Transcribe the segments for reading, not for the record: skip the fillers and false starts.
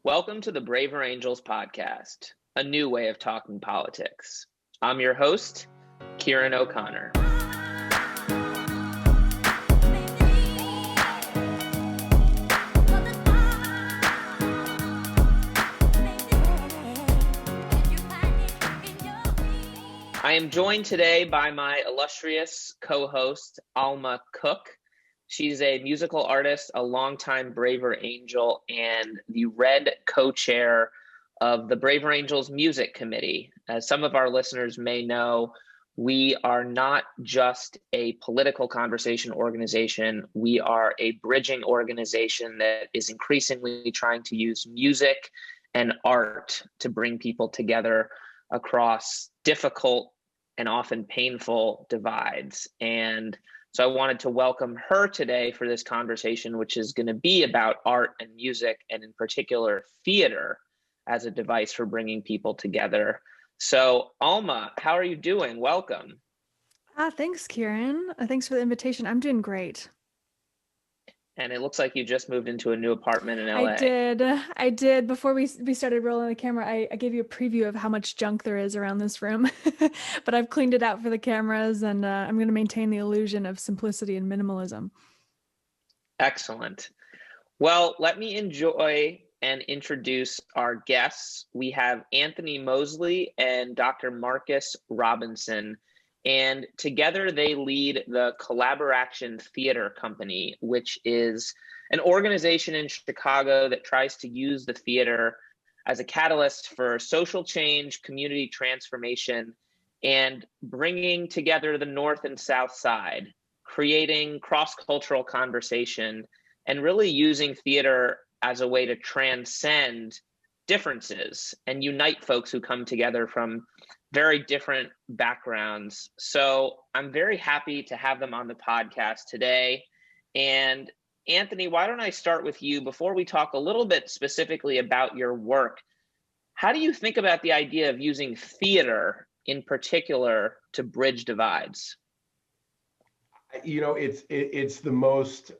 Welcome to the Braver Angels podcast, a new way of talking politics. I'm your host, Ciaran O'Connor. I am joined today by my illustrious co-host, Alma Cook. She's a musical artist, a longtime Braver Angel, and the Red co-chair of the Braver Angels Music Committee. As some of our listeners may know, we are not just a political conversation organization. We are a bridging organization that is increasingly trying to use music and art to bring people together across difficult and often painful divides. And so I wanted to welcome her today for this conversation, which is going to be about art and music, and in particular, theater as a device for bringing people together. So Alma, how are you doing? Welcome. Thanks, Ciaran. Thanks for the invitation. I'm doing great. And it looks like you just moved into a new apartment in LA. I did. Before we started rolling the camera, I gave you a preview of how much junk there is around this room, but I've cleaned it out for the cameras, and I'm going to maintain the illusion of simplicity and minimalism. Excellent. Well, let me enjoy and introduce our guests. We have Anthony Moseley and Dr. Marcus Robinson, and together they lead the Collaboraction Theatre Company, which is an organization in Chicago that tries to use the theater as a catalyst for social change, community transformation, and bringing together the North and South Side, creating cross-cultural conversation, and really using theater as a way to transcend differences and unite folks who come together from very different backgrounds. So I'm very happy to have them on the podcast today. And Anthony, why don't I start with you before we talk a little bit specifically about your work? How do you think about the idea of using theater in particular to bridge divides? You know, it's the most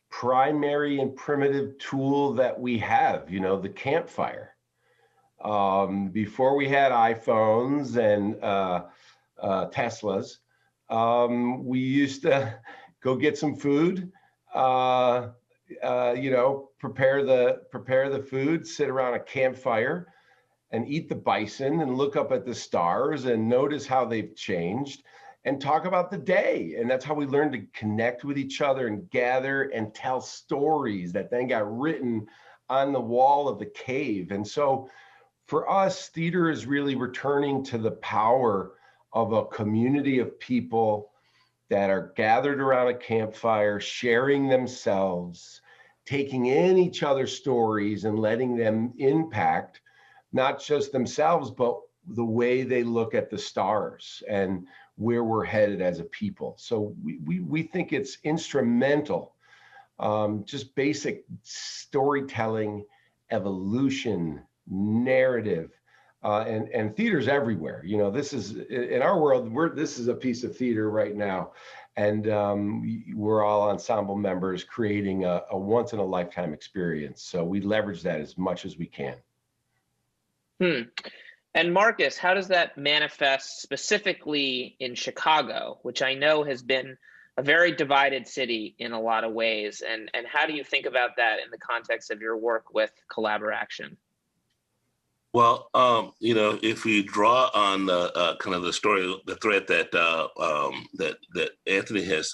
primary and primitive tool that we have, you know, the campfire. Before we had iPhones and Teslas, we used to go get some food, prepare the food, sit around a campfire and eat the bison and look up at the stars and notice how they've changed and talk about the day. And that's how we learned to connect with each other and gather and tell stories that then got written on the wall of the cave. And so for us, theater is really returning to the power of a community of people that are gathered around a campfire, sharing themselves, taking in each other's stories and letting them impact not just themselves, but the way they look at the stars and where we're headed as a people. So we think it's instrumental, just basic storytelling, evolution, narrative, and theater's everywhere. You know, this is in our world. This is a piece of theater right now, and we're all ensemble members creating a once in a lifetime experience. So we leverage that as much as we can. And Marcus, how does that manifest specifically in Chicago, which I know has been a very divided city in a lot of ways? And how do you think about that in the context of your work with Collaboraction? Well, if we draw on the kind of the story, the thread that that Anthony has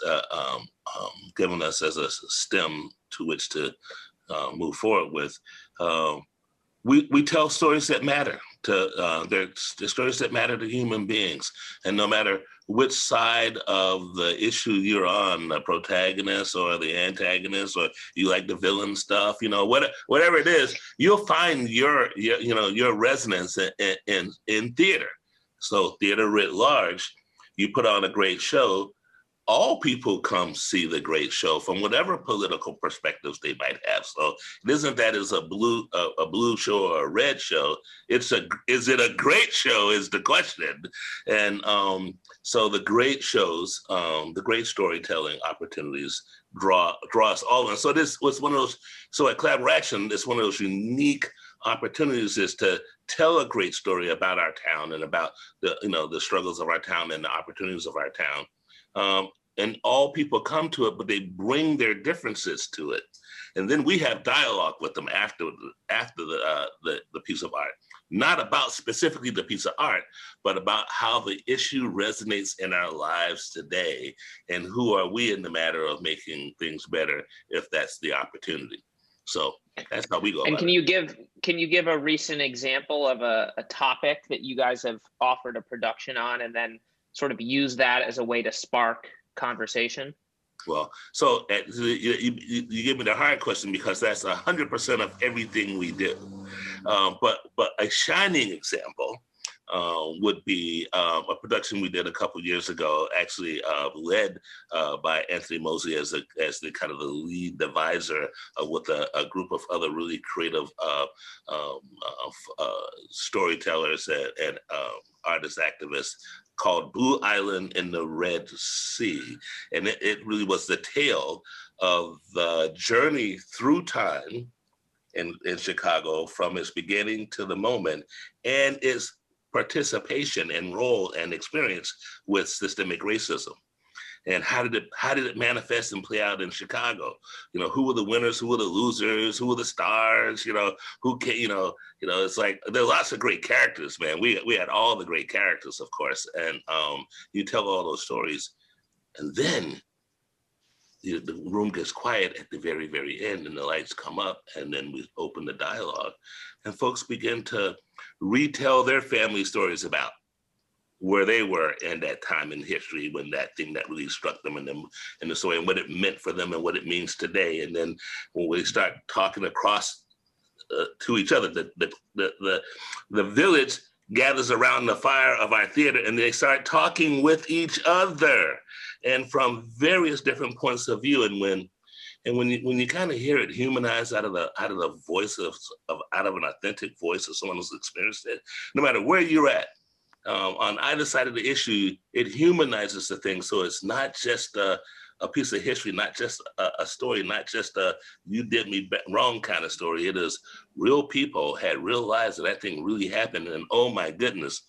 given us as a stem to which to move forward with, we tell stories that matter. They're stories that matter to human beings, and no matter which side of the issue you're on, the protagonist or the antagonist, or you like the villain stuff, whatever it is, you'll find your resonance in theater. So theater writ large, you put on a great show, all people come see the great show from whatever political perspectives they might have. So it isn't that it's a blue show or a red show. Is it a great show is the question. And so the great shows, the great storytelling opportunities draw us all in. So this was one of those, so at Collaboration, it's one of those unique opportunities is to tell a great story about our town and about the struggles of our town and the opportunities of our town. And all people come to it, but they bring their differences to it. And then we have dialogue with them after the piece of art, not about specifically the piece of art, but about how the issue resonates in our lives today, and who are we in the matter of making things better if that's the opportunity. So that's how we go. And can you give a recent example of a topic that you guys have offered a production on, and then sort of use that as a way to spark conversation? Well, so you give me the hard question, because that's 100% of everything we do. But a shining example would be a production we did a couple years ago, actually led by Anthony Moseley as the kind of the lead deviser with a group of other really creative storytellers and artist activists, called Blue Island in the Red Sea. And it really was the tale of the journey through time in Chicago, from its beginning to the moment, and its participation and role and experience with systemic racism. And how did it manifest and play out in Chicago? Who were the winners? Who were the losers? Who were the stars? Who can, it's like, there are lots of great characters, man. We had all the great characters, of course. And you tell all those stories. And then the room gets quiet at the very, very end, and the lights come up, and then we open the dialogue. And folks begin to retell their family stories about where they were in that time in history, when that thing that really struck them in the story, and what it meant for them and what it means today. And then when we start talking across to each other, the village gathers around the fire of our theater, and they start talking with each other, and from various different points of view. And when you kind of hear it humanized out of the voice out of an authentic voice of someone who's experienced it, no matter where you're at, on either side of the issue, it humanizes the thing. So it's not just a piece of history, not just a story, not just a you did me wrong kind of story. It is real people had real lives, and that thing really happened. And oh my goodness,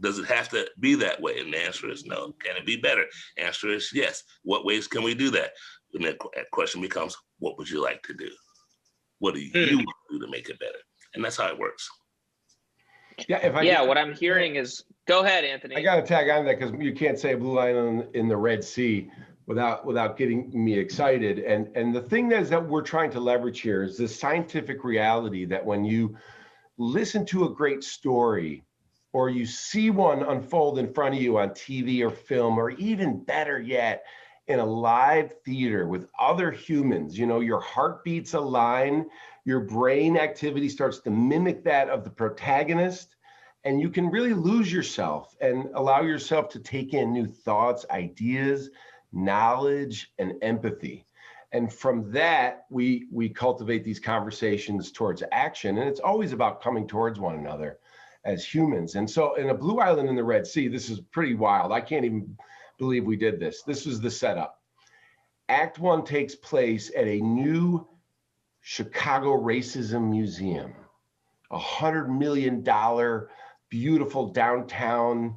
does it have to be that way? And the answer is no. Can it be better? Answer is yes. What ways can we do that? And that question becomes, what would you like to do? What do you want to do to make it better? And that's how it works. Yeah, what I'm hearing is, go ahead, Anthony. I got to tag on that, because you can't say Blue Island in the Red Sea without getting me excited. And the thing that we're trying to leverage here is this scientific reality that when you listen to a great story, or you see one unfold in front of you on TV or film, or even better yet, in a live theater with other humans, your heartbeats align, your brain activity starts to mimic that of the protagonist, and you can really lose yourself and allow yourself to take in new thoughts, ideas, knowledge, and empathy. And from that, we cultivate these conversations towards action. And it's always about coming towards one another as humans. And so in a Blue Island in the Red Sea, this is pretty wild. I can't even believe we did this. This was the setup. Act 1 takes place at a new Chicago Racism Museum, $100 million, beautiful downtown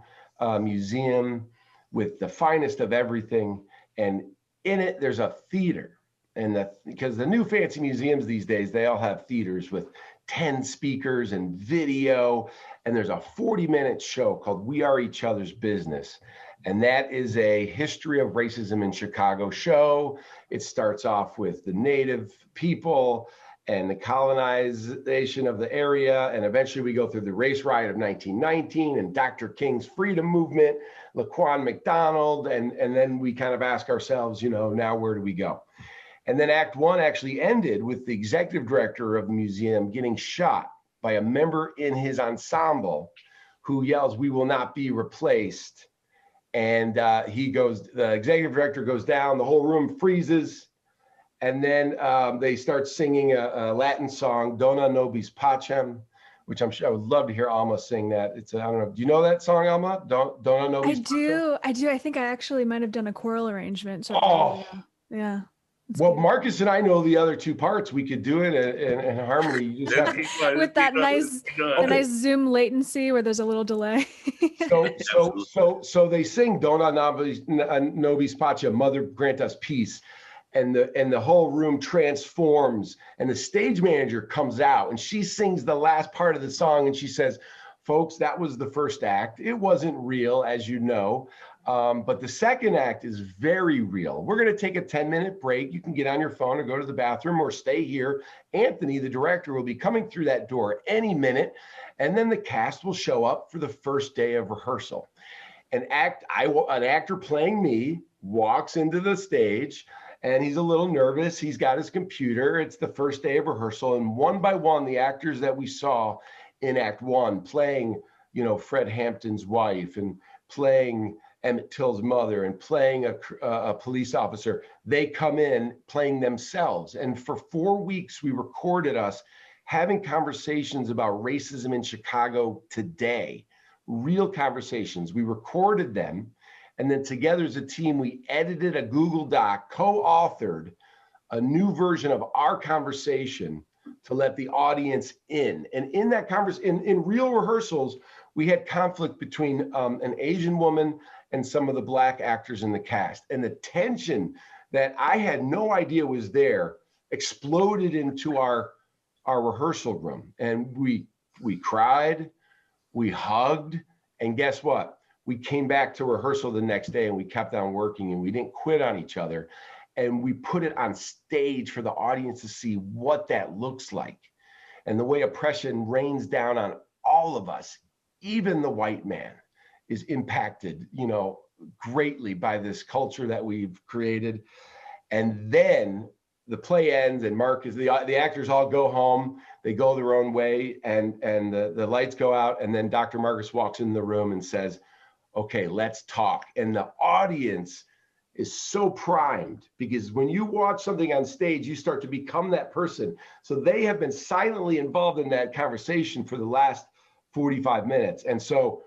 museum with the finest of everything. And in it, there's a theater. And because the new fancy museums these days, they all have theaters with 10 speakers and video. And there's a 40-minute show called We Are Each Other's Business. And that is a history of racism in Chicago show. It starts off with the native people and the colonization of the area. And eventually we go through the race riot of 1919 and Dr. King's freedom movement, Laquan McDonald. And then we kind of ask ourselves, now where do we go? And then Act 1 actually ended with the executive director of the museum getting shot by a member in his ensemble who yells, "We will not be replaced." And the executive director goes down, the whole room freezes. And then they start singing a Latin song, Dona nobis pacem, which I'm sure I would love to hear Alma sing that. I don't know. Do you know that song, Alma? Dona nobis pacem? I do. I think I actually might have done a choral arrangement. Yeah. Well, Marcus and I know the other two parts. We could do it in harmony. You just have to... With that nice Zoom latency where there's a little delay. So they sing Dona nobis pacem, Mother grant us peace. And the whole room transforms, and the stage manager comes out and she sings the last part of the song, and she says, folks, that was the first act. It wasn't real, as you know. But the second act is very real. We're going to take a 10-minute break. You can get on your phone or go to the bathroom or stay here. Anthony, the director, will be coming through that door any minute. And then the cast will show up for the first day of rehearsal. An actor playing me walks into the stage, and he's a little nervous. He's got his computer. It's the first day of rehearsal. And one by one, the actors that we saw in Act One playing, Fred Hampton's wife and playing Emmett Till's mother and playing a police officer, they come in playing themselves. And for 4 weeks, we recorded us having conversations about racism in Chicago today, real conversations. We recorded them. And then together as a team, we edited a Google Doc, co-authored a new version of our conversation to let the audience in. And in that conversation, in real rehearsals, we had conflict between an Asian woman and some of the Black actors in the cast. And the tension that I had no idea was there exploded into our rehearsal room. And we cried, we hugged, and guess what? We came back to rehearsal the next day and we kept on working, and we didn't quit on each other. And we put it on stage for the audience to see what that looks like. And the way oppression rains down on all of us, even the white man, is impacted, greatly by this culture that we've created. And then the play ends, and Marcus, the actors all go home. They go their own way, and the lights go out. And then Dr. Marcus walks in the room and says, okay, let's talk. And the audience is so primed, because when you watch something on stage, you start to become that person. So they have been silently involved in that conversation for the last 45 minutes. And so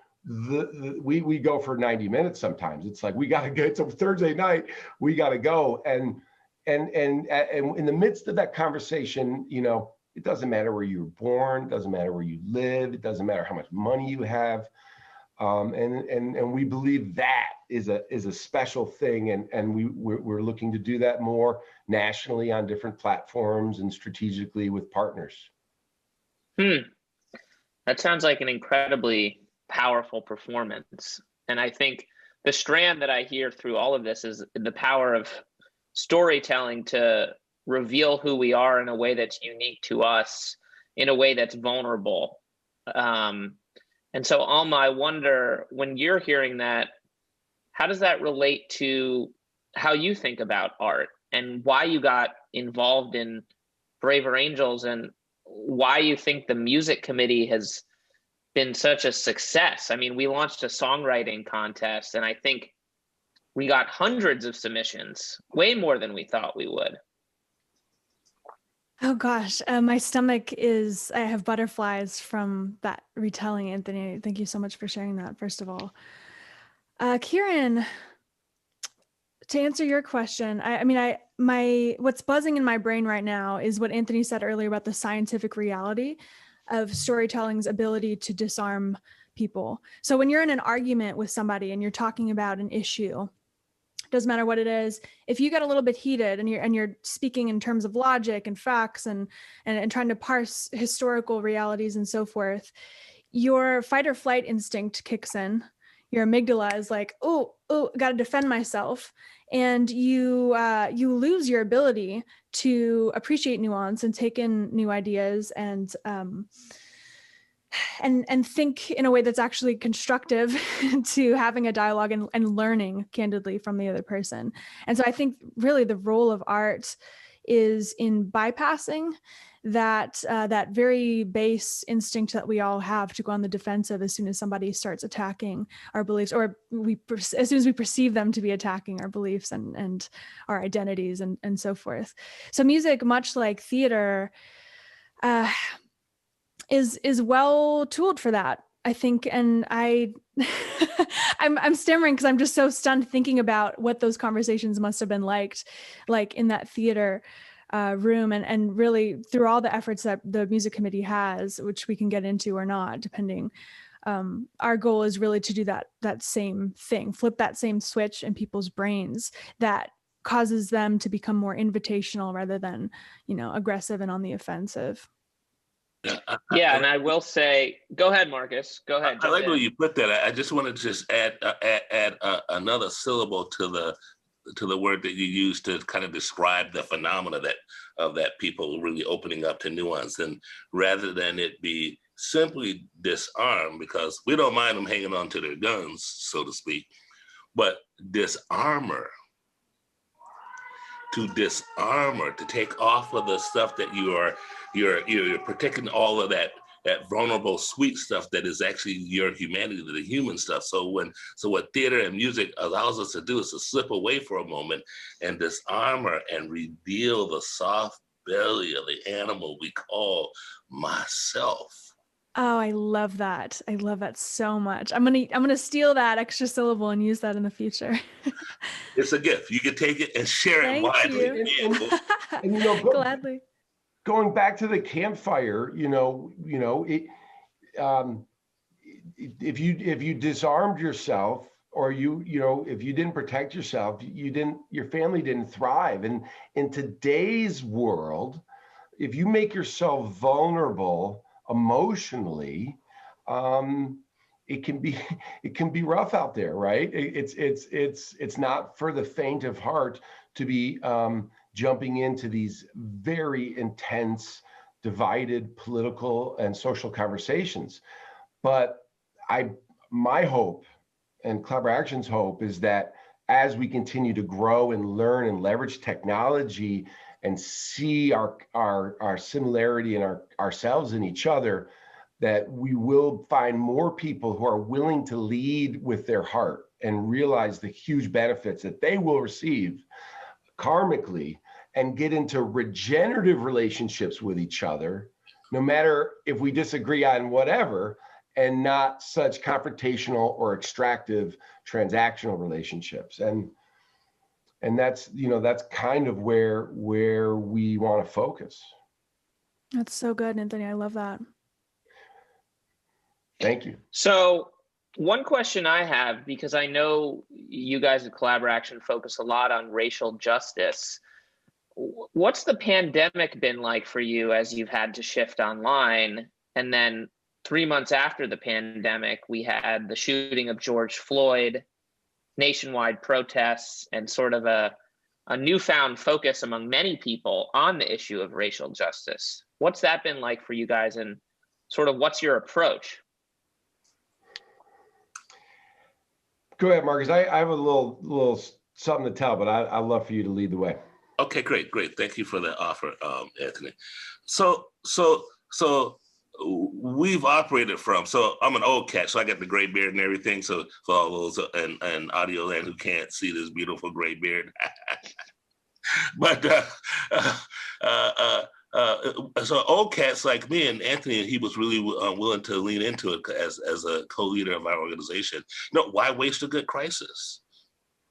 we go for 90 minutes sometimes. It's like, we got to go. It's a Thursday night. We got to go. And in the midst of that conversation, it doesn't matter where you were born. It doesn't matter where you live. It doesn't matter how much money you have. And we believe that is a special thing. And we're looking to do that more nationally on different platforms and strategically with partners. That sounds like an incredibly powerful performance. And I think the strand that I hear through all of this is the power of storytelling to reveal who we are in a way that's unique to us, in a way that's vulnerable. And so, Alma, I wonder, when you're hearing that, how does that relate to how you think about art and why you got involved in Braver Angels, and why you think the music committee has been such a success? I mean, we launched a songwriting contest, and I think we got hundreds of submissions, way more than we thought we would. Oh gosh, my stomach I have butterflies from that retelling, Anthony. Thank you so much for sharing that, first of all. Ciaran, to answer your question, what's buzzing in my brain right now is what Anthony said earlier about the scientific reality of storytelling's ability to disarm people. So when you're in an argument with somebody and you're talking about an issue, doesn't matter what it is, if you get a little bit heated and you're speaking in terms of logic and facts and trying to parse historical realities and so forth, your fight or flight instinct kicks in. Your amygdala is like, oh, got to defend myself. And you lose your ability to appreciate nuance and take in new ideas and think in a way that's actually constructive to having a dialogue and learning candidly from the other person. And so I think really the role of art is in bypassing that very base instinct that we all have to go on the defensive as soon as somebody starts attacking our beliefs, or as soon as we perceive them to be attacking our beliefs and our identities and so forth. So music, much like theater, is well tooled for that, I think. And I'm stammering because I'm just so stunned thinking about what those conversations must have been like in that theater room, and really through all the efforts that the music committee has, which we can get into or not, depending. Our goal is really to do that same thing, flip that same switch in people's brains that causes them to become more invitational rather than, aggressive and on the offensive. Yeah, and I will say, go ahead, Marcus. Go ahead. I like the way you put that. I just wanted to just add another syllable to the word that you used to kind of describe the phenomena of that people really opening up to nuance, and rather than it be simply disarm, because we don't mind them hanging on to their guns, so to speak, but disarmor. To disarmor, to take off of the stuff that you're protecting, all of that vulnerable, sweet stuff that is actually your humanity, the human stuff. So what theater and music allows us to do is to slip away for a moment and disarmor and reveal the soft belly of the animal we call myself. Oh, I love that. I love that so much. I'm gonna steal that extra syllable and use that in the future. It's a gift. You can take it and share it widely. And Gladly. Going back to the campfire, if you disarmed yourself, or if you didn't protect yourself, your family didn't thrive. And in today's world, if you make yourself vulnerable emotionally, it can be rough out there, right? It's not for the faint of heart to be jumping into these very intense, divided political and social conversations. But my hope and Collaboration's hope is that as we continue to grow and learn and leverage technology and see our similarity in ourselves and each other, that we will find more people who are willing to lead with their heart and realize the huge benefits that they will receive karmically, and get into regenerative relationships with each other, no matter if we disagree on whatever, and not such confrontational or extractive transactional relationships. And that's kind of where we want to focus. That's so good, Anthony. I love that. Thank you. So one question I have, because I know you guys at Collaboration focus a lot on racial justice. What's the pandemic been like for you as you've had to shift online? And then 3 months after the pandemic, we had the shooting of George Floyd, nationwide protests, and sort of a newfound focus among many people on the issue of racial justice. What's that been like for you guys, and sort of what's your approach? Go ahead, Marcus. I have a little something to tell, but I'd love for you to lead the way. Okay, great. Thank you for that offer, Anthony. So we've operated from, so I'm an old cat, so I got the gray beard and everything. So for all those and audio land who can't see this beautiful gray beard, but so old cats like me and Anthony, he was really willing to lean into it as a co-leader of our organization. No, why waste a good crisis?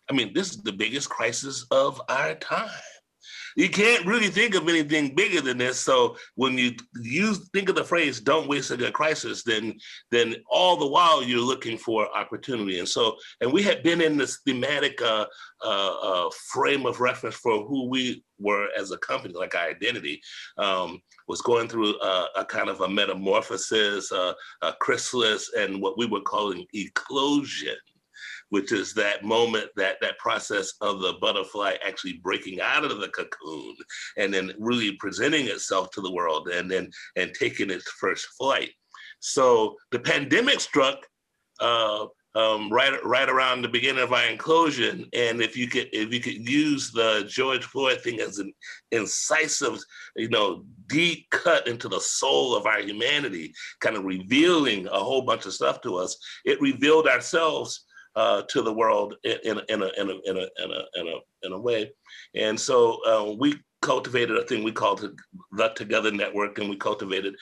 I mean, this is the biggest crisis of our time. You can't really think of anything bigger than this. So when you think of the phrase, don't waste a good crisis, then all the while you're looking for opportunity. And we had been in this thematic frame of reference for who we were as a company, like our identity, was going through a kind of a metamorphosis, a chrysalis, and what we were calling eclosion, which is that moment, that process of the butterfly actually breaking out of the cocoon and then really presenting itself to the world and taking its first flight. So the pandemic struck right around the beginning of our inclusion. And if you could use the George Floyd thing as an incisive, deep cut into the soul of our humanity, kind of revealing a whole bunch of stuff to us, it revealed ourselves to the world in a way. And so we cultivated a thing we called the Together Network, and we cultivated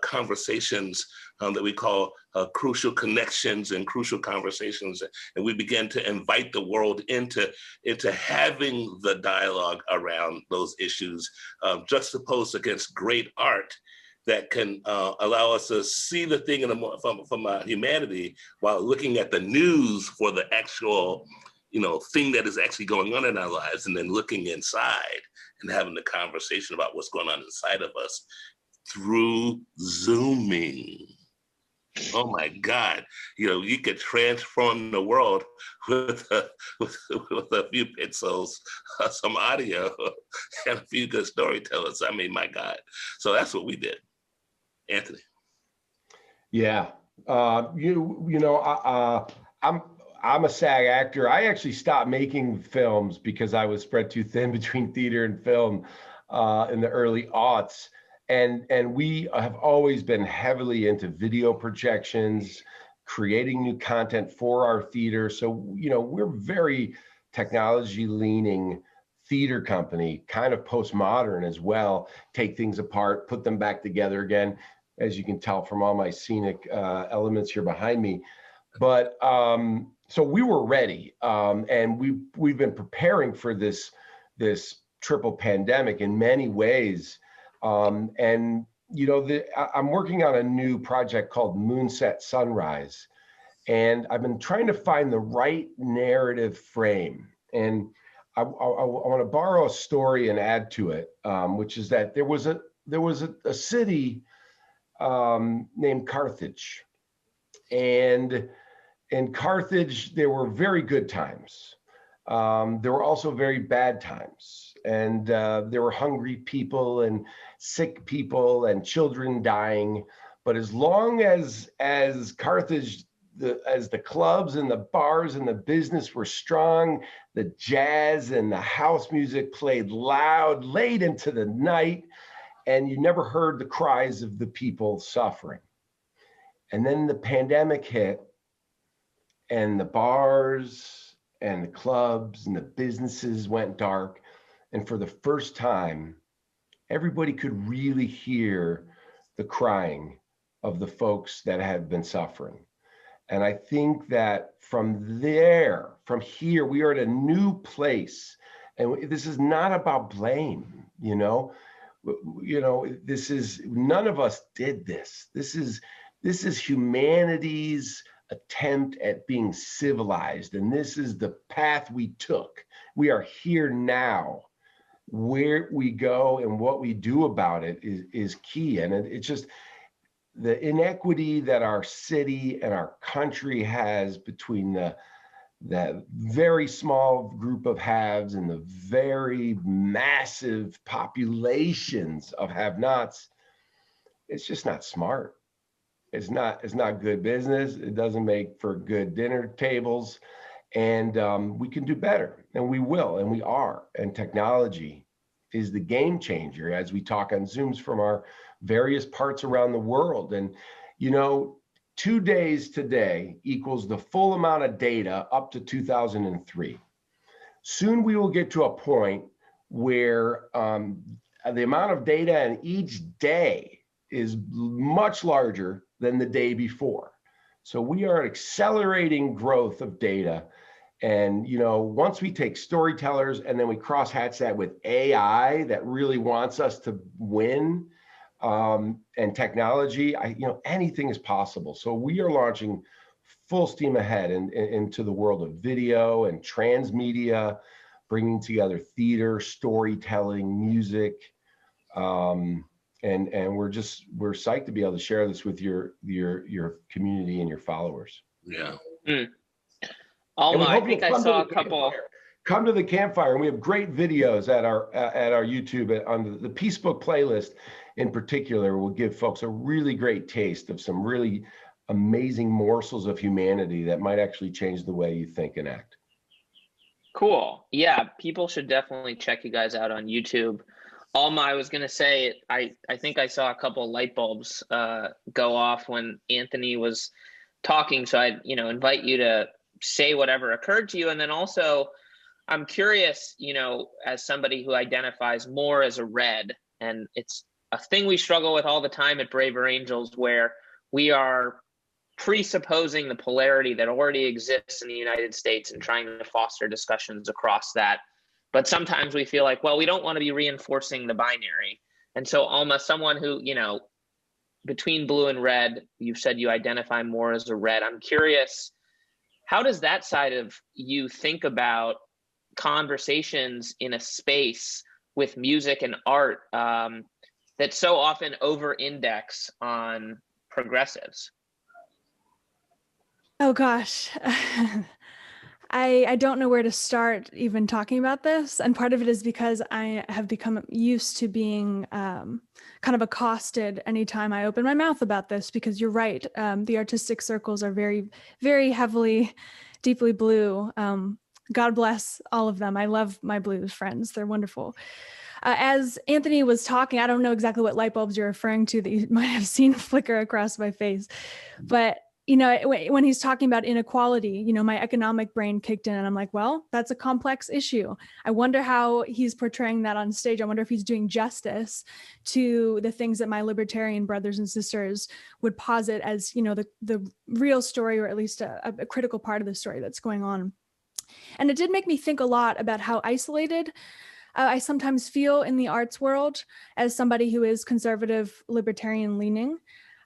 conversations that we call crucial connections and crucial conversations. And we began to invite the world into having the dialogue around those issues, juxtaposed against great art that can allow us to see the thing from a humanity while looking at the news for the actual thing that is actually going on in our lives, and then looking inside and having the conversation about what's going on inside of us through Zooming. Oh my God, you could transform the world with a few pixels, some audio, and a few good storytellers. I mean, my God. So that's what we did. Anthony. Yeah. I'm a SAG actor. I actually stopped making films because I was spread too thin between theater and film in the early aughts. And we have always been heavily into video projections, creating new content for our theater. So, we're very technology leaning theater company, kind of postmodern as well, take things apart, put them back together again, as you can tell from all my scenic elements here behind me. But so we were ready, and we've been preparing for this triple pandemic in many ways. And I'm working on a new project called Moonset Sunrise, and I've been trying to find the right narrative frame. And I want to borrow a story and add to it, which is that there was a city named Carthage, and in Carthage there were very good times. There were also very bad times, and there were hungry people and sick people and children dying. But as long as Carthage, as the clubs and the bars and the business were strong, the jazz and the house music played loud late into the night, and you never heard the cries of the people suffering. And then the pandemic hit, and the bars and the clubs and the businesses went dark. And for the first time, everybody could really hear the crying of the folks that had been suffering. And I think that from here, we are at a new place. And this is not about blame, this is, none of us did this. This is humanity's attempt at being civilized. And this is the path we took. We are here now. Where we go and what we do about it is key. And it's just the inequity that our city and our country has between the very small group of haves and the very massive populations of have-nots. It's just not smart. It's not good business. It doesn't make for good dinner tables. And we can do better, and we will, and we are. And technology is the game changer as we talk on Zooms from our various parts around the world. And, 2 days today equals the full amount of data up to 2003. Soon we will get to a point where the amount of data in each day is much larger than the day before. So we are accelerating growth of data. And, once we take storytellers and then we cross hatch that with AI that really wants us to win, and technology, anything is possible. So we are launching full steam ahead into the world of video and transmedia, bringing together theater, storytelling, music. And we're psyched to be able to share this with your community and your followers. Yeah. Alma, I think I saw a couple. Come to the campfire, and we have great videos at our YouTube on the Peace Book playlist. In particular, will give folks a really great taste of some really amazing morsels of humanity that might actually change the way you think and act. Cool. Yeah, people should definitely check you guys out on YouTube. Alma, I was going to say, I think I saw a couple light bulbs go off when Anthony was talking. So I, invite you to say whatever occurred to you. And then also, I'm curious, as somebody who identifies more as a red, and it's a thing we struggle with all the time at Braver Angels, where we are presupposing the polarity that already exists in the United States and trying to foster discussions across that. But sometimes we feel like, well, we don't want to be reinforcing the binary. And so Alma, someone who, between blue and red, you've said you identify more as a red. I'm curious, how does that side of you think about conversations in a space with music and art that so often over-index on progressives? Oh gosh. I don't know where to start even talking about this. And part of it is because I have become used to being kind of accosted anytime I open my mouth about this, because you're right. The artistic circles are very, very heavily, deeply blue. God bless all of them. I love my blues friends. They're wonderful. As Anthony was talking, I don't know exactly what light bulbs you're referring to that you might have seen flicker across my face, but when he's talking about inequality, my economic brain kicked in and I'm like, well, that's a complex issue. I wonder how he's portraying that on stage. I wonder if he's doing justice to the things that my libertarian brothers and sisters would posit as, the real story, or at least a critical part of the story that's going on. And it did make me think a lot about how isolated I sometimes feel in the arts world as somebody who is conservative, libertarian leaning,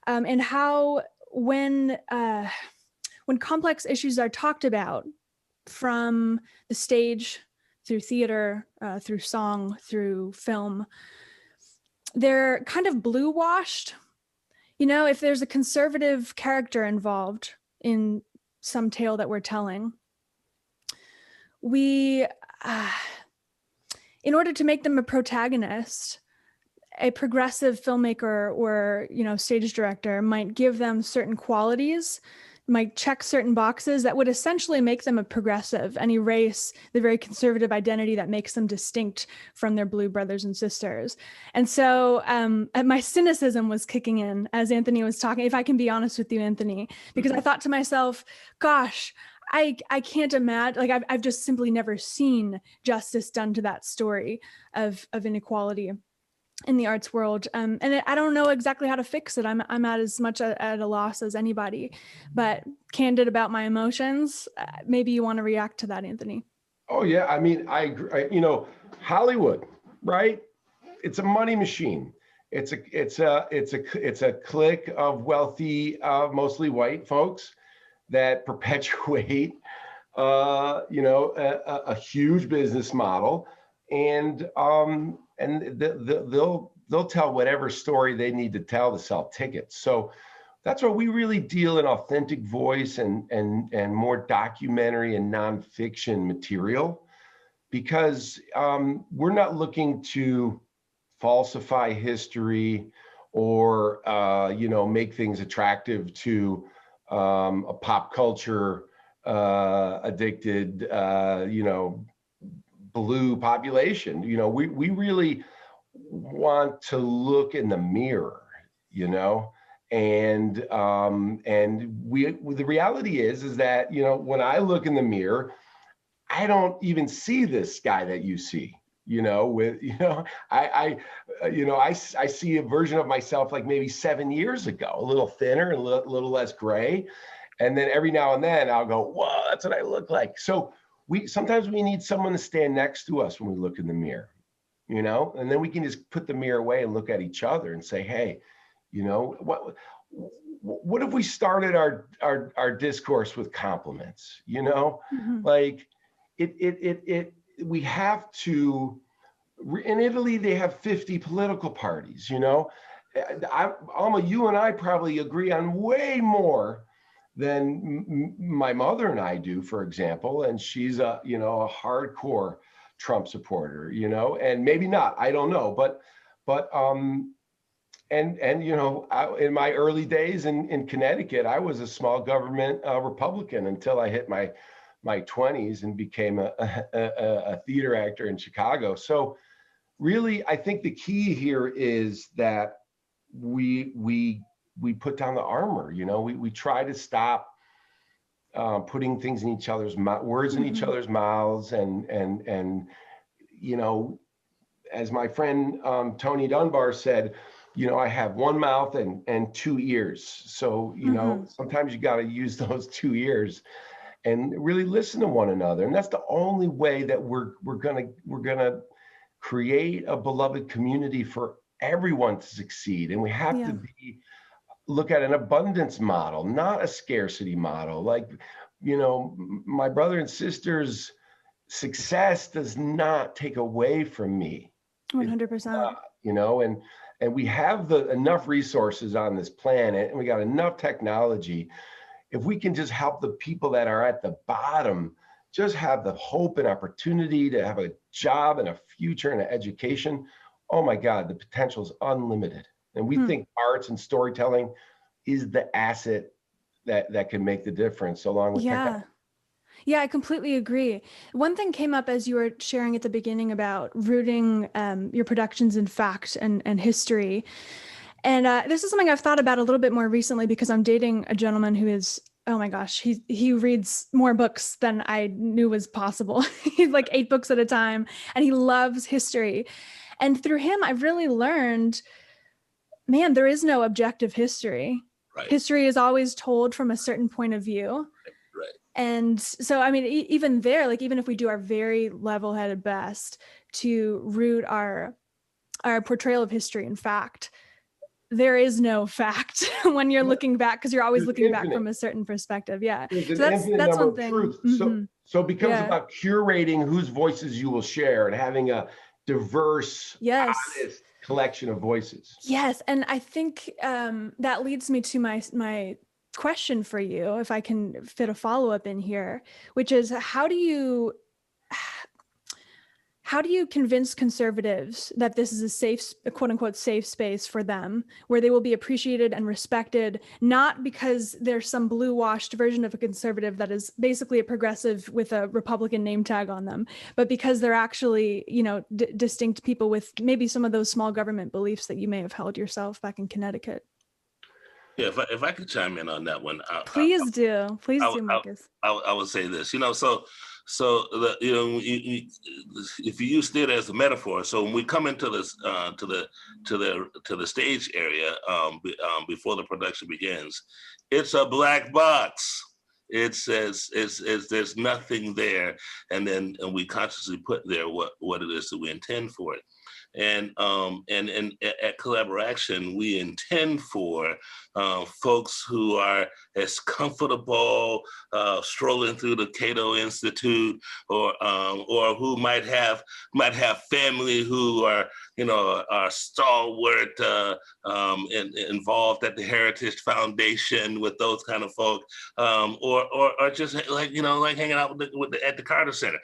and how when complex issues are talked about from the stage, through theater, through song, through film, they're kind of blue washed. If there's a conservative character involved in some tale that we're telling, we, in order to make them a protagonist, a progressive filmmaker or, stage director might give them certain qualities, might check certain boxes that would essentially make them a progressive and erase the very conservative identity that makes them distinct from their blue brothers and sisters. And so my cynicism was kicking in as Anthony was talking, if I can be honest with you, Anthony, because I thought to myself, gosh, I can't imagine, I've just simply never seen justice done to that story of inequality in the arts world. And I don't know exactly how to fix it. I'm at as much at a loss as anybody, but candid about my emotions. Maybe you want to react to that, Anthony. Oh yeah. I mean, I agree. Hollywood, right? It's a money machine. It's a clique of wealthy, mostly white folks that perpetuate, a huge business model, and they'll tell whatever story they need to tell to sell tickets. So that's why we really deal in authentic voice and more documentary and nonfiction material, because we're not looking to falsify history or make things attractive to a pop culture addicted blue population. We really want to look in the mirror, and the reality is that when I look in the mirror, I don't even see this guy that you see. I see a version of myself like maybe 7 years ago, a little thinner and a little less gray. And then every now and then I'll go, whoa, that's what I look like. So sometimes we need someone to stand next to us when we look in the mirror, and then we can just put the mirror away and look at each other and say, hey, what if we started our discourse with compliments, Mm-hmm. Like we have to. In Italy, they have 50 political parties, Alma, you and I probably agree on way more than my mother and I do, for example, and she's a hardcore Trump supporter, and maybe not, I don't know, but And you know, in my early days in Connecticut, I was a small government Republican until I hit my 20s and became a theater actor in Chicago. So really, I think the key here is that we put down the armor. You know, we try to stop putting things in each other's words in each other's mouths, and you know, as my friend Tony Dunbar said, you know, I have one mouth and two ears. So, you know, sometimes you got to use those two ears and really listen to one another. And that's the only way that we're gonna create a beloved community for everyone to succeed. And we have to look at an abundance model, not a scarcity model. Like, you know, my brother and sister's success does not take away from me. 100%. You know, and we have enough resources on this planet, and we got enough technology. If we can just help the people that are at the bottom just have the hope and opportunity to have a job and a future and an education, oh my God, the potential is unlimited. And we think arts and storytelling is the asset that can make the difference, along with technology. Yeah, I completely agree. One thing came up as you were sharing at the beginning about rooting your productions in fact and history. And this is something I've thought about a little bit more recently because I'm dating a gentleman who is, oh my gosh, he reads more books than I knew was possible. He's like 8 books at a time, and he loves history. And through him, I've really learned, man, there is no objective history. Right. History is always told from a certain point of view. Right. And so, I mean, even there, like, even if we do our very level-headed best to root our portrayal of history in fact, there is no fact when you're looking back, because you're always looking back from a certain perspective. Yeah. So that's one thing. So it becomes about curating whose voices you will share and having a diverse, honest collection of voices. Yes. And I think that leads me to my question for you, if I can fit a follow-up in here, which is how do you convince conservatives that this is a safe, quote unquote, safe space for them, where they will be appreciated and respected, not because there's some blue washed version of a conservative that is basically a progressive with a Republican name tag on them, but because they're actually, you know, distinct people with maybe some of those small government beliefs that you may have held yourself back in Connecticut? Yeah, if I could chime in on that one, please do, Marcus. I would say this. You know, so you know, if you use theater as a metaphor, so when we come into this to the stage area before the production begins, it's a black box. It says there's nothing there, and we consciously put there what it is that we intend for it. And at Collaboration, we intend for folks who are as comfortable strolling through the Cato Institute, or who might have family who are, you know, are stalwart involved at the Heritage Foundation with those kind of folk, or just like, you know, like hanging out at the Carter Center.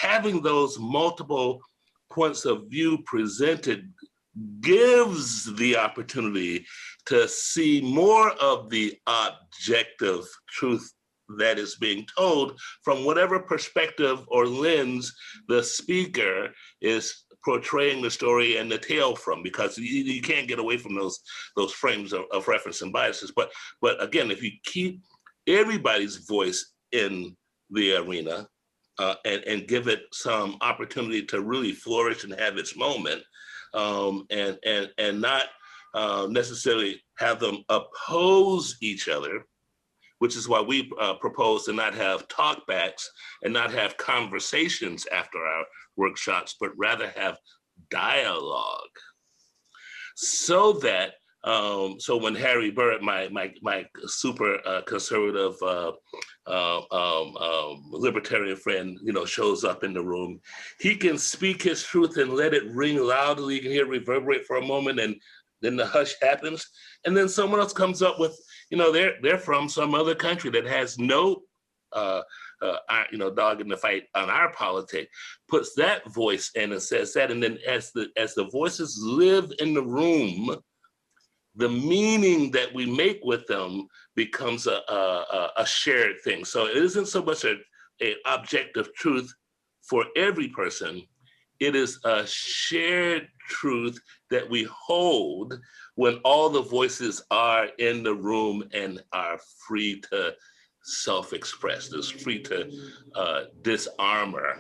Having those multiple points of view presented gives the opportunity to see more of the objective truth that is being told from whatever perspective or lens the speaker is portraying the story and the tale from, because you can't get away from those frames of reference and biases. But again, if you keep everybody's voice in the arena and give it some opportunity to really flourish and have its moment, and not necessarily have them oppose each other, which is why we propose to not have talkbacks and not have conversations after our workshops, but rather have dialogue, so that so when Harry Burrett, my super conservative libertarian friend, you know, shows up in the room, he can speak his truth and let it ring loudly. You can hear it reverberate for a moment, and then the hush happens, and then someone else comes up with, you know, they're from some other country that has no dog in the fight on our politics, puts that voice in and says that. And then as the voices live in the room, the meaning that we make with them becomes a shared thing. So it isn't so much an objective truth for every person. It is a shared truth that we hold when all the voices are in the room and are free to self-express, is free to disarmor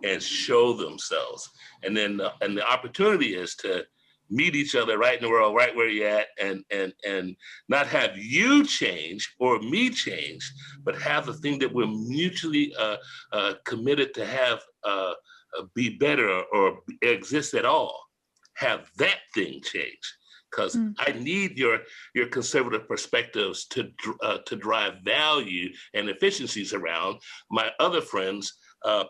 and show themselves. And then the opportunity is to meet each other right in the world, right where you're at, and not have you change or me change, but have the thing that we're mutually committed to have be better or exist at all, have that thing change. Because I need your conservative perspectives to drive value and efficiencies around my other friends'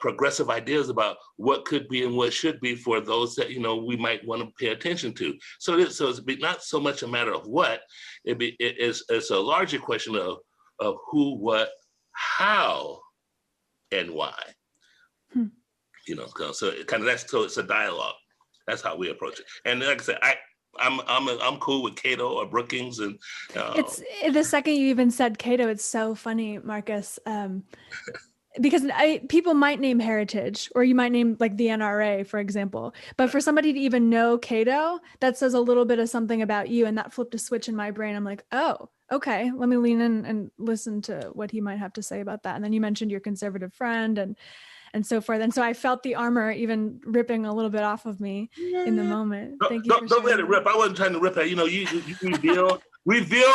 progressive ideas about what could be and what should be for those that we might want to pay attention to. So it's not so much a matter of what, it's a larger question of who, what, how, and why. So it's a dialogue. That's how we approach it. And like I said, I'm cool with Cato or Brookings, and it's the second you even said Cato, it's so funny, Marcus, because people might name heritage, or you might name like the NRA, for example, but for somebody to even know Cato, that says a little bit of something about you, and that flipped a switch in my brain. I'm like, oh, okay, let me lean in and listen to what he might have to say about that. And then you mentioned your conservative friend and so forth. And so I felt the armor even ripping a little bit off of me in the moment. Thank you. Don't let it rip. I wasn't trying to rip that. You reveal,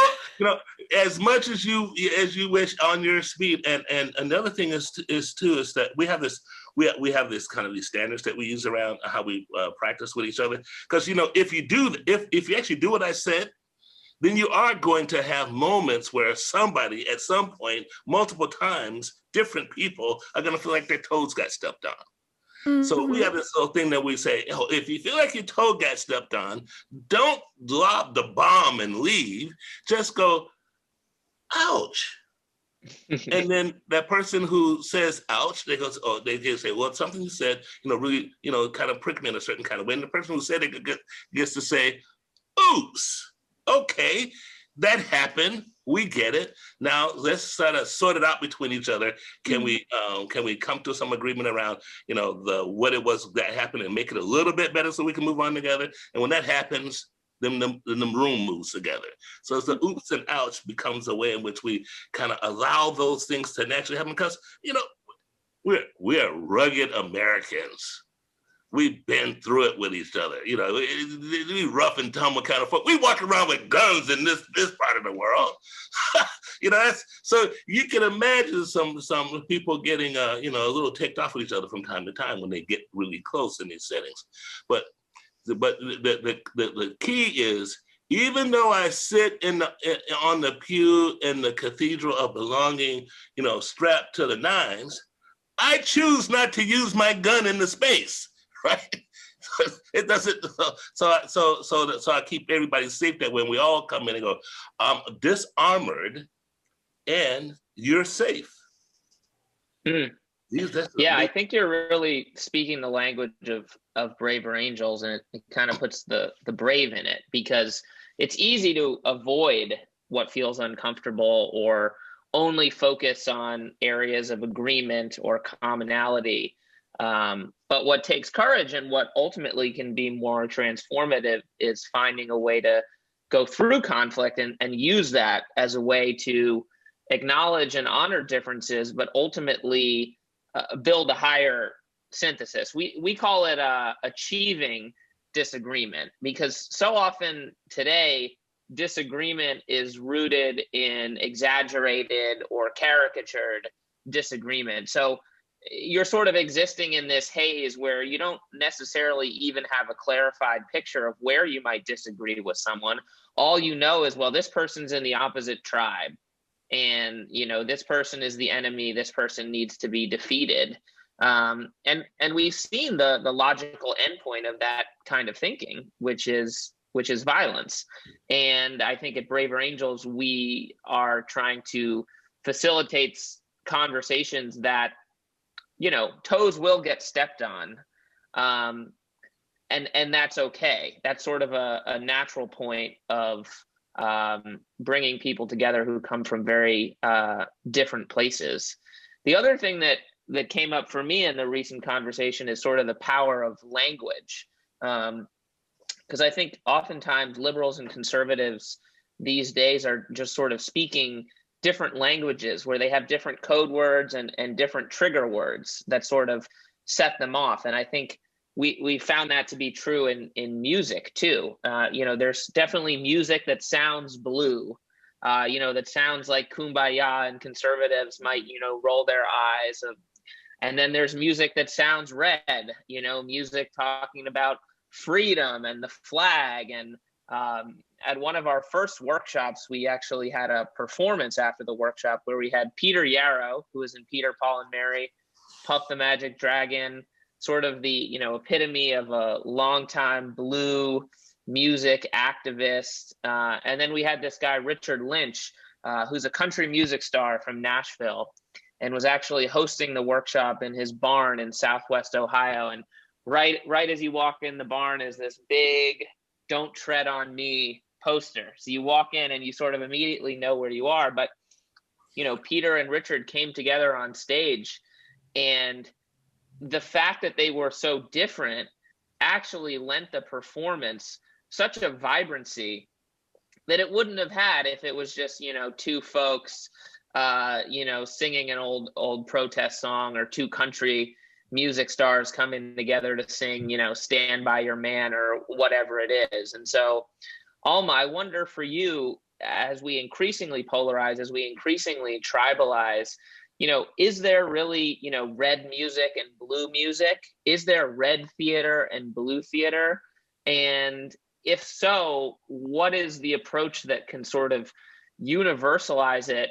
as much as you wish on your speed. And another thing is that we have this kind of these standards that we use around how we practice with each other. Because if you actually do what I said, then you are going to have moments where somebody at some point, multiple times, different people are going to feel like their toes got stepped on. Mm-hmm. So we have this little thing that we say, if you feel like your toe got stepped on, don't lob the bomb and leave. Just go, ouch. And then that person who says ouch, they just say, well, something you said, really, kind of pricked me in a certain kind of way. And the person who said it gets to say, oops. Okay, that happened. We get it. Now let's sort of sort it out between each other. Can we come to some agreement around what it was that happened and make it a little bit better so we can move on together? And when that happens, then the room moves together. So it's the oops and ouch becomes a way in which we kind of allow those things to naturally happen, because we're rugged Americans. We've been through it with each other. We rough and tumble kind of folk. We walk around with guns in this part of the world. So you can imagine some people getting a little ticked off with each other from time to time when they get really close in these settings. But the key is, even though I sit on the pew in the Cathedral of Belonging, strapped to the nines, I choose not to use my gun in the space. Right? It doesn't. So I keep everybody safe that when we all come in and go, I'm disarmored, and you're safe. I think you're really speaking the language of braver angels, and it kind of puts the brave in it, because it's easy to avoid what feels uncomfortable or only focus on areas of agreement or commonality. But what takes courage and what ultimately can be more transformative is finding a way to go through conflict and use that as a way to acknowledge and honor differences, but ultimately build a higher synthesis. We call it achieving disagreement, because so often today, disagreement is rooted in exaggerated or caricatured disagreement. So you're sort of existing in this haze where you don't necessarily even have a clarified picture of where you might disagree with someone. All you know is, well, this person's in the opposite tribe, and this person is the enemy. This person needs to be defeated. And we've seen the logical endpoint of that kind of thinking, which is violence. And I think at Braver Angels, we are trying to facilitate conversations that, you know, toes will get stepped on. And that's okay. That's sort of a natural point of bringing people together who come from very different places. The other thing that came up for me in the recent conversation is sort of the power of language. Because I think oftentimes liberals and conservatives these days are just sort of speaking different languages where they have different code words and different trigger words that sort of set them off. And I think we found that to be true in music too. You know, there's definitely music that sounds blue, you know, that sounds like Kumbaya, and conservatives might, you know, roll their eyes. And then there's music that sounds red, you know, music talking about freedom and the flag. And at one of our first workshops, we actually had a performance after the workshop where we had Peter Yarrow, who was in Peter, Paul and Mary, Puff the Magic Dragon, sort of the, you know, epitome of a longtime blue music activist. And then we had this guy, Richard Lynch, who's a country music star from Nashville, and was actually hosting the workshop in his barn in Southwest Ohio. And right as you walk in the barn is this big "Don't Tread on Me" poster. So you walk in and you sort of immediately know where you are. But, you know, Peter and Richard came together on stage, and the fact that they were so different actually lent the performance such a vibrancy that it wouldn't have had if it was just, you know, two folks, you know, singing an old protest song, or two country music stars coming together to sing, you know, "Stand by Your Man" or whatever it is. And so, Alma, I wonder for you, as we increasingly polarize, as we increasingly tribalize, you know, is there really, you know, red music and blue music? Is there red theater and blue theater? And if so, what is the approach that can sort of universalize it,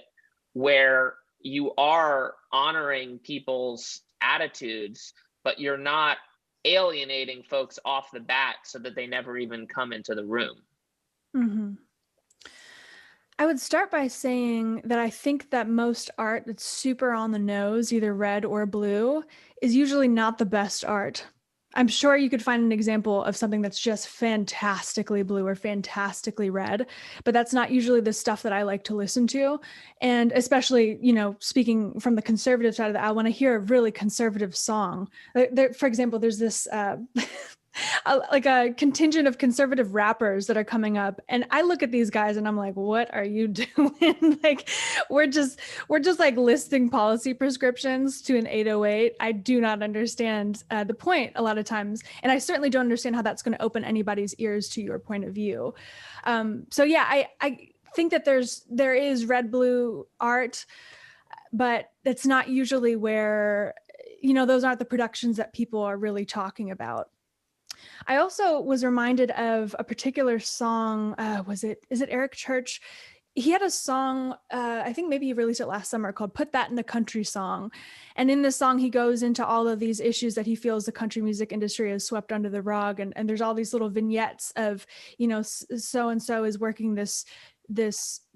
where you are honoring people's attitudes, but you're not alienating folks off the bat so that they never even come into the room? Mm-hmm. I would start by saying that I think that most art that's super on the nose, either red or blue, is usually not the best art. I'm sure you could find an example of something that's just fantastically blue or fantastically red, but that's not usually the stuff that I like to listen to. And especially, you know, speaking from the conservative side of the aisle, when I hear a really conservative song, for example, there's this like a contingent of conservative rappers that are coming up, and I look at these guys and I'm like, what are you doing? Like, we're just like listing policy prescriptions to an 808. I do not understand the point a lot of times, and I certainly don't understand how that's going to open anybody's ears to your point of view. So yeah, I think that there is red blue art, but it's not usually where, you know, those aren't the productions that people are really talking about. I also was reminded of a particular song. Is it Eric Church? He had a song, I think maybe he released it last summer, called "Put That in the Country Song." And in this song, he goes into all of these issues that he feels the country music industry has swept under the rug. And there's all these little vignettes of, you know, so-and-so is working this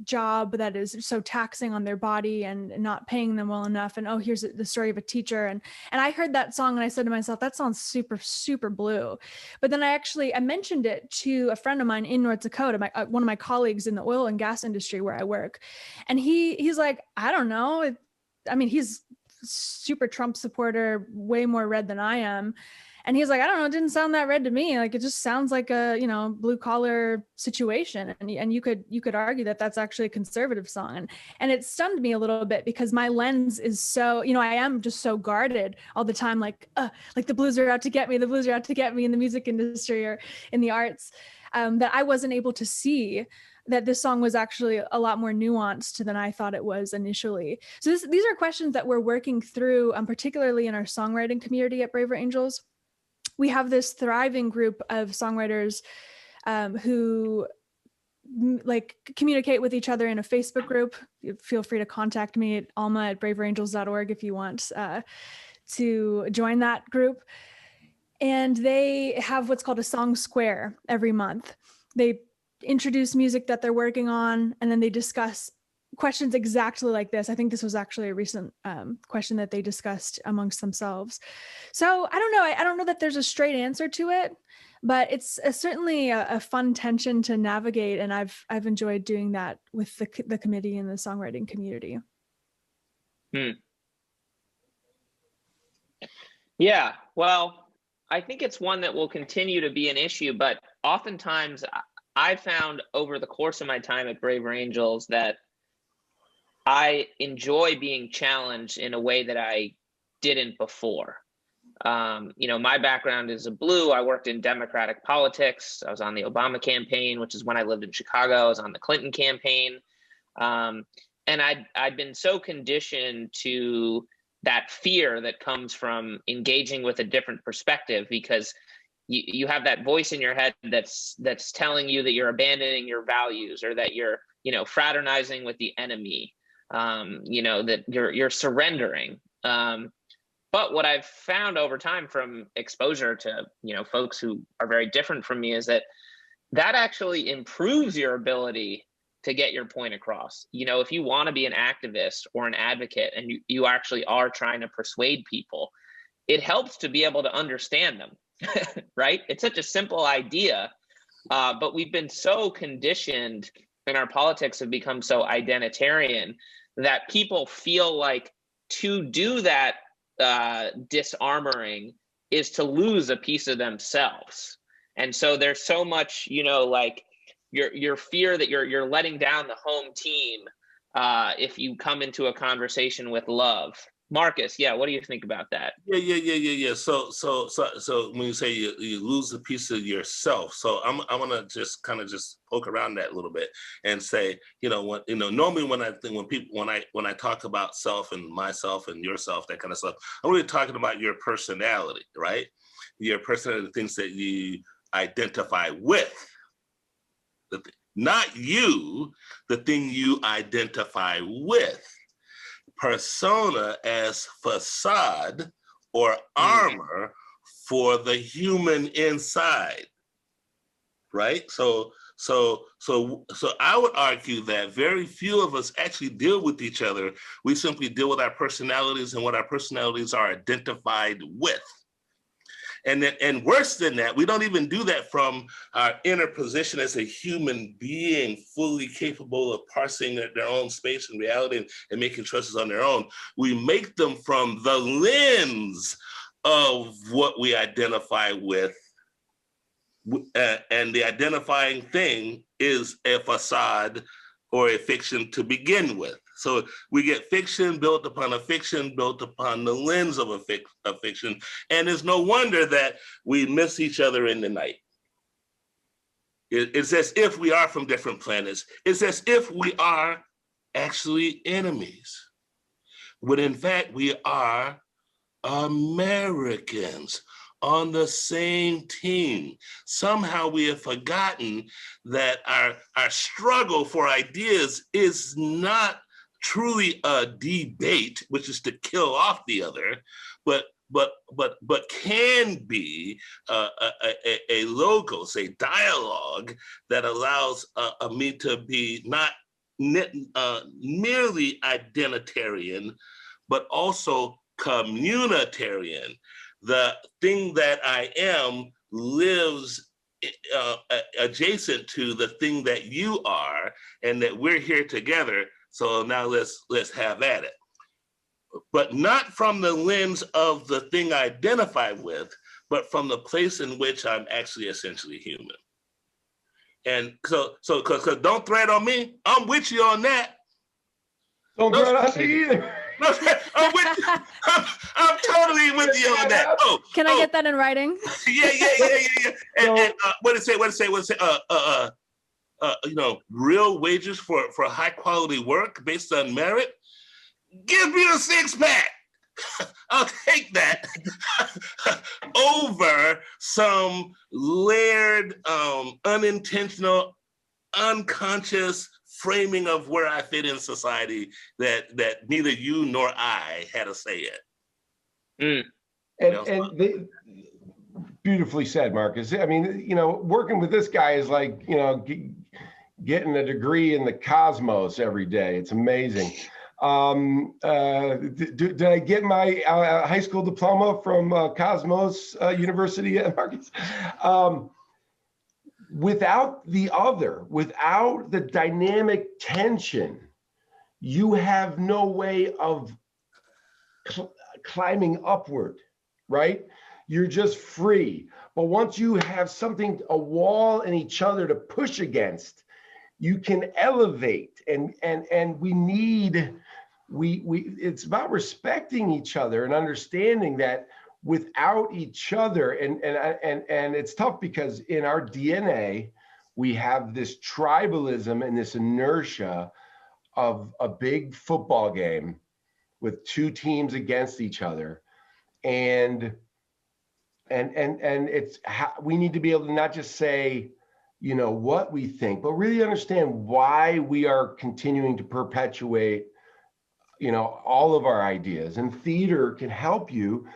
job that is so taxing on their body and not paying them well enough. And, oh, here's the story of a teacher. And I heard that song and I said to myself, that sounds super, super blue. But then I mentioned it to a friend of mine in North Dakota, one of my colleagues in the oil and gas industry where I work. And he's like, I don't know. I mean, he's super Trump supporter, way more red than I am. And he's like, I don't know, it didn't sound that red to me. Like, it just sounds like a, you know, blue collar situation. And you could argue that that's actually a conservative song. And it stunned me a little bit because my lens is so, you know, I am just so guarded all the time. Like the blues are out to get me. The blues are out to get me in the music industry or in the arts, that I wasn't able to see that this song was actually a lot more nuanced than I thought it was initially. So these are questions that we're working through, particularly in our songwriting community at Braver Angels. We have this thriving group of songwriters who like communicate with each other in a Facebook group. Feel free to contact me at alma@braverangels.org if you want to join that group. And they have what's called a song square every month. They introduce music that they're working on, and then they discuss questions exactly like this. I think this was actually a recent question that they discussed amongst themselves. So I don't know. I don't know that there's a straight answer to it, but it's certainly a fun tension to navigate. And I've enjoyed doing that with the committee and the songwriting community. Yeah, well, I think it's one that will continue to be an issue, but oftentimes I found over the course of my time at Braver Angels that I enjoy being challenged in a way that I didn't before. My background is a blue. I worked in Democratic politics. I was on the Obama campaign, which is when I lived in Chicago. I was on the Clinton campaign. And I'd been so conditioned to that fear that comes from engaging with a different perspective, because you have that voice in your head that's telling you that you're abandoning your values, or that you're, fraternizing with the enemy, that you're surrendering. But what I've found over time from exposure to, folks who are very different from me is that actually improves your ability to get your point across. If you want to be an activist or an advocate and you actually are trying to persuade people, it helps to be able to understand them, right? It's such a simple idea, but we've been so conditioned, and our politics have become so identitarian, that people feel like to do that disarmoring is to lose a piece of themselves. And so there's so much, your fear that you're letting down the home team if you come into a conversation with love. Marcus, what do you think about that? Yeah. So when you say you lose a piece of yourself, so I'm gonna just kind of poke around that a little bit and say, normally when I talk about self and myself and yourself, that kind of stuff, I'm really talking about your personality, right? Your personality, the things that you identify with. Not you, the thing you identify with. Persona as facade or armor for the human inside, right? So I would argue that very few of us actually deal with each other. We simply deal with our personalities and what our personalities are identified with. And worse than that, we don't even do that from our inner position as a human being, fully capable of parsing their own space and reality and making choices on their own. We make them from the lens of what we identify with. And the identifying thing is a facade or a fiction to begin with. So we get fiction built upon a fiction built upon the lens of a fiction. And it's no wonder that we miss each other in the night. It's as if we are from different planets. It's as if we are actually enemies. When in fact, we are Americans on the same team. Somehow we have forgotten that our struggle for ideas is not truly a debate, which is to kill off the other, but can be a logos, a dialogue that allows me to be not merely identitarian, but also communitarian. The thing that I am lives adjacent to the thing that you are, and that we're here together. So now let's have at it. But not from the lens of the thing I identify with, but from the place in which I'm actually essentially human. And so don't thread on me. I'm with you on that. Don't thread on me either. No, I'm with you. I'm totally with you on that. Can I get that in writing? Yeah. And what did it say? Real wages for high quality work based on merit. Give me a 6-pack. I'll take that over some layered, unintentional, unconscious framing of where I fit in society that neither you nor I had a say in. And beautifully said, Marcus. I mean, working with this guy is like, getting a degree in the cosmos every day. It's amazing. Did I get my high school diploma from Cosmos University at Marcus? Without the other, without the dynamic tension, you have no way of climbing upward, right? You're just free. But once you have something, a wall in each other to push against, you can elevate. And it's about respecting each other and understanding that without each other, and it's tough because in our DNA, we have this tribalism and this inertia of a big football game with two teams against each other. And it's we need to be able to not just say, what we think, but really understand why we are continuing to perpetuate, all of our ideas. And theater can help you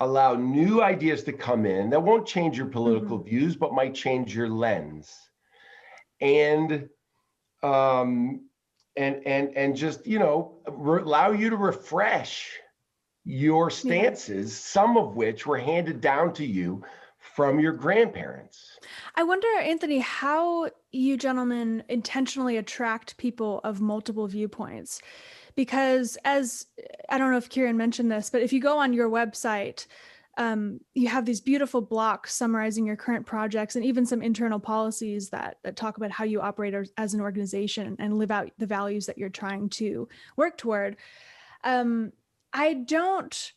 allow new ideas to come in that won't change your political views, but might change your lens. And just, allow you to refresh your stances, some of which were handed down to you from your grandparents. I wonder, Anthony, how you gentlemen intentionally attract people of multiple viewpoints. Because I don't know if Ciaran mentioned this, but if you go on your website, you have these beautiful blocks summarizing your current projects and even some internal policies that talk about how you operate as an organization and live out the values that you're trying to work toward. I don't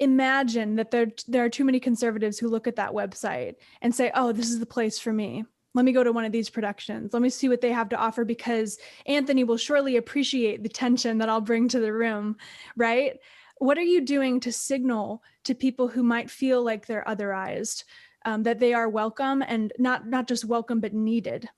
imagine that there are too many conservatives who look at that website and say, oh, this is the place for me. Let me go to one of these productions. Let me see what they have to offer, because Anthony will surely appreciate the tension that I'll bring to the room, right? What are you doing to signal to people who might feel like they're otherized, that they are welcome, and not just welcome, but needed?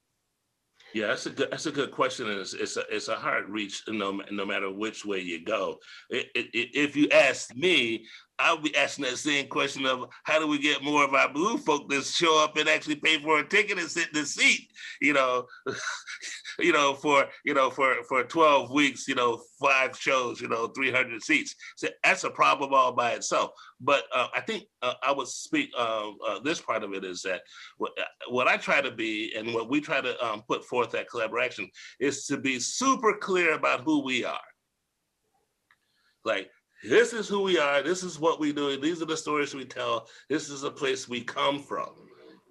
Yeah, that's a good question, and it's a hard reach, no matter which way you go. If you ask me, I'll be asking that same question of how do we get more of our blue folk to show up and actually pay for a ticket and sit in the seat, for 12 weeks, 5 shows, 300 seats. So that's a problem all by itself. But I think I would speak, this part of it is that what I try to be and what we try to put forth at Collaboration is to be super clear about who we are. Like, this is who we are. This is what we do. These are the stories we tell. This is the place we come from.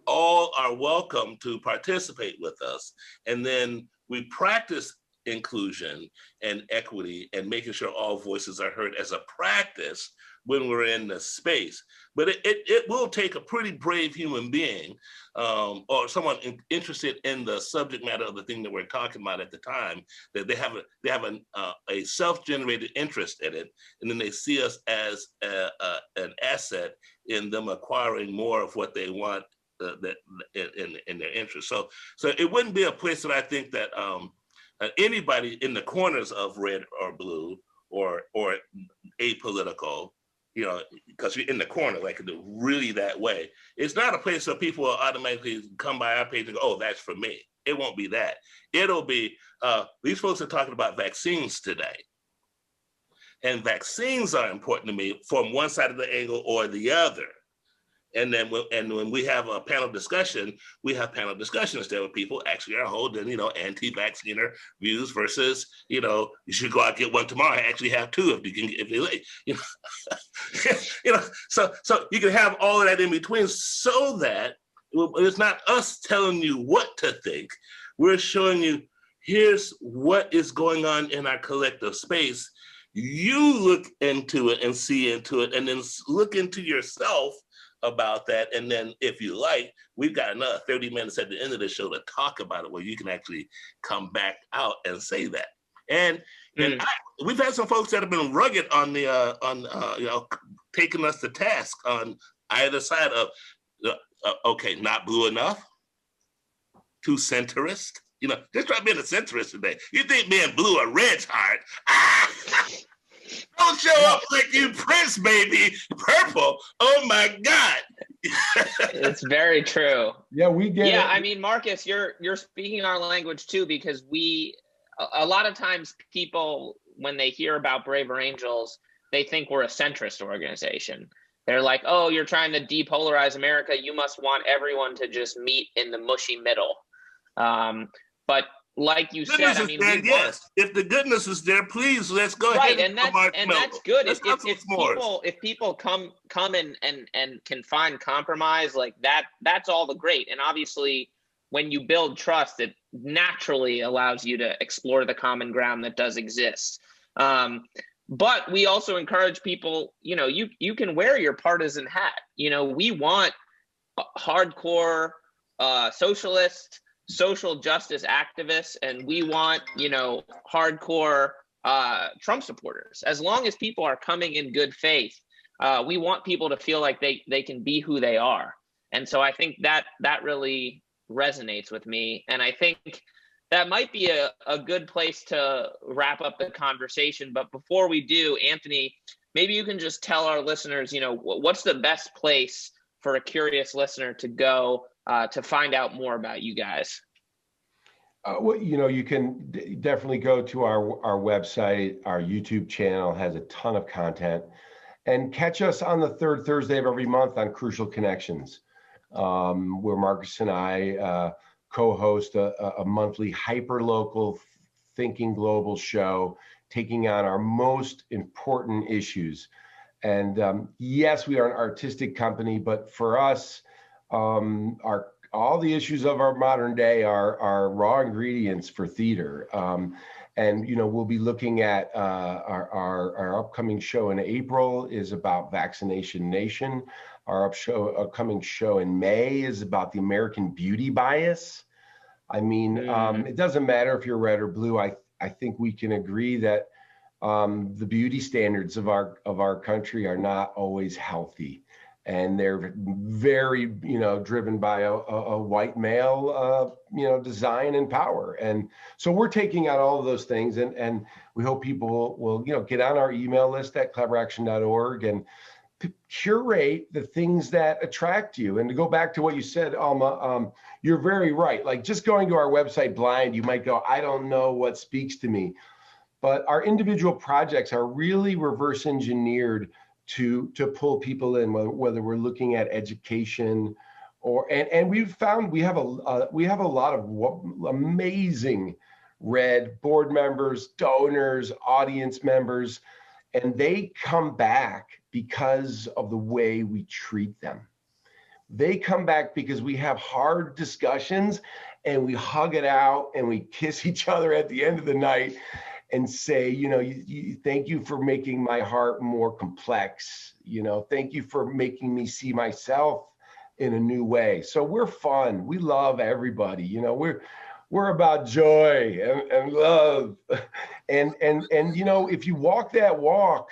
All are welcome to participate with us. And then we practice inclusion and equity and making sure all voices are heard as a practice when we're in the space. But it will take a pretty brave human being or someone interested in the subject matter of the thing that we're talking about at the time, that they have a self-generated interest in it, and then they see us as an asset in them acquiring more of what they want that in their interest. So it wouldn't be a place that I think that anybody in the corners of red or blue or apolitical, because you're in the corner, like really that way. It's not a place where people will automatically come by our page and go, oh, that's for me. It won't be that. It'll be, these folks are talking about vaccines today. And vaccines are important to me from one side of the angle or the other. And then when we have a panel discussion, we have panel discussions there where people actually are holding, anti-vacciner views versus, you should go out and get one tomorrow. I actually have two if they're late. So you can have all of that in between, so that it's not us telling you what to think. We're showing you, here's what is going on in our collective space. You look into it and see into it, and then look into yourself about that. And then if you like, we've got another 30 minutes at the end of the show to talk about it, where you can actually come back out and say that. And we've had some folks that have been rugged on the taking us to task on either side of okay, not blue enough, too centrist. Just try being a centrist today. You think being blue or red's hard? Don't show up like you Prince, baby. Purple. Oh my God. It's very true. Yeah, we get it. I mean, Marcus, you're speaking our language too, because a lot of times people, when they hear about Braver Angels, they think we're a centrist organization. They're like, oh, you're trying to depolarize America. You must want everyone to just meet in the mushy middle. But like you said, I mean, yes. If the goodness is there, please let's go ahead. Right, and that's good. If people come and can find compromise, like that's all the great. And obviously, when you build trust, it naturally allows you to explore the common ground that does exist. But we also encourage people, you can wear your partisan hat. We want hardcore socialist, social justice activists, and we want, hardcore Trump supporters. As long as people are coming in good faith, we want people to feel like they can be who they are. And so I think that really resonates with me. And I think that might be a good place to wrap up the conversation. But before we do, Anthony, maybe you can just tell our listeners, what's the best place for a curious listener to go to find out more about you guys? Well, you can definitely go to our website. Our YouTube channel has a ton of content, and catch us on the third Thursday of every month on Crucial Connections, where Marcus and I co-host a monthly hyper-local thinking global show, taking on our most important issues. And yes, we are an artistic company, but for us, all the issues of our modern day are raw ingredients for theater. And we'll be looking at our upcoming show in April is about Vaccination Nation. Our upcoming show in May is about the American beauty bias. I mean, it doesn't matter if you're red or blue. I think we can agree that the beauty standards of our country are not always healthy, and they're very driven by a white male design and power. And so we're taking out all of those things, and we hope people will get on our email list at collaboraction.org and curate the things that attract you. And to go back to what you said, Alma, you're very right. Like, just going to our website blind, you might go, I don't know what speaks to me. But our individual projects are really reverse engineered to pull people in, whether we're looking at education and we've found we have a lot of amazing Red board members, donors, audience members, and they come back because of the way we treat them. They come back because we have hard discussions and we hug it out and we kiss each other at the end of the night and say, thank you for making my heart more complex. Thank you for making me see myself in a new way. So we're fun. We love everybody. We're about joy and love. And if you walk that walk,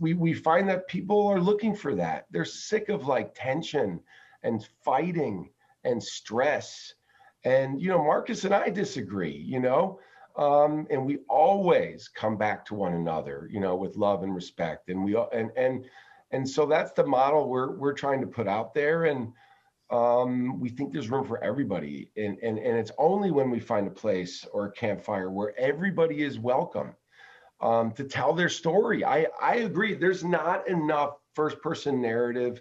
we find that people are looking for that. They're sick of tension and fighting and stress. And Marcus and I disagree, and we always come back to one another, with love and respect. And so that's the model we're trying to put out there. And we think there's room for everybody. And it's only when we find a place or a campfire where everybody is welcome to tell their story. I agree. There's not enough first-person narrative,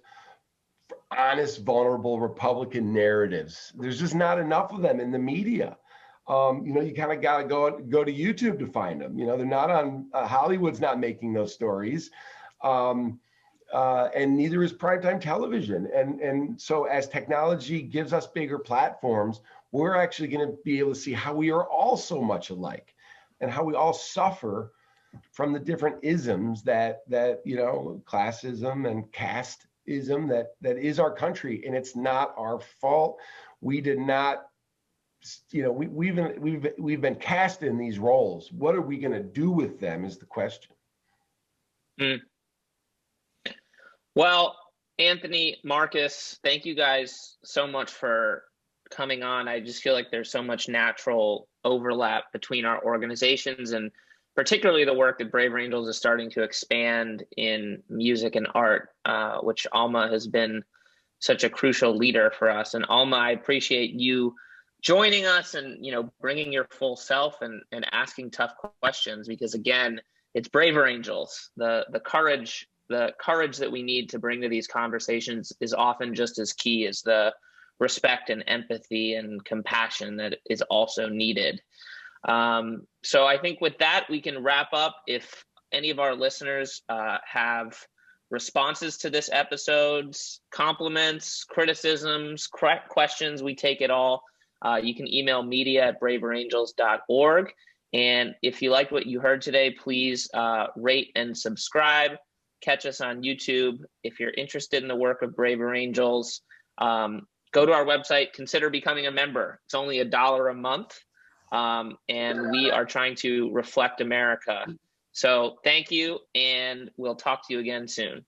honest, vulnerable Republican narratives. There's just not enough of them in the media. You kind of got to go to YouTube to find them. They're not on Hollywood's not making those stories, and neither is primetime television. And so as technology gives us bigger platforms, we're actually going to be able to see how we are all so much alike, and how we all suffer from the different isms that classism and casteism that is our country, and it's not our fault. We did not. We've been cast in these roles. What are we going to do with them is the question. Well, Anthony, Marcus, thank you guys so much for coming on. I just feel like there's so much natural overlap between our organizations, and particularly the work that Braver Angels is starting to expand in music and art, which Alma has been such a crucial leader for us. And Alma, I appreciate you joining us and, bringing your full self and asking tough questions, because again, it's Braver Angels. The courage that we need to bring to these conversations is often just as key as the respect and empathy and compassion that is also needed. So I think with that, we can wrap up. If any of our listeners have responses to this episode's compliments, criticisms, questions, we take it all. You can email media@braverangels.org. And if you liked what you heard today, please rate and subscribe. Catch us on YouTube. If you're interested in the work of Braver Angels, go to our website, consider becoming a member. It's only $1 a month. And we are trying to reflect America. So thank you, and we'll talk to you again soon.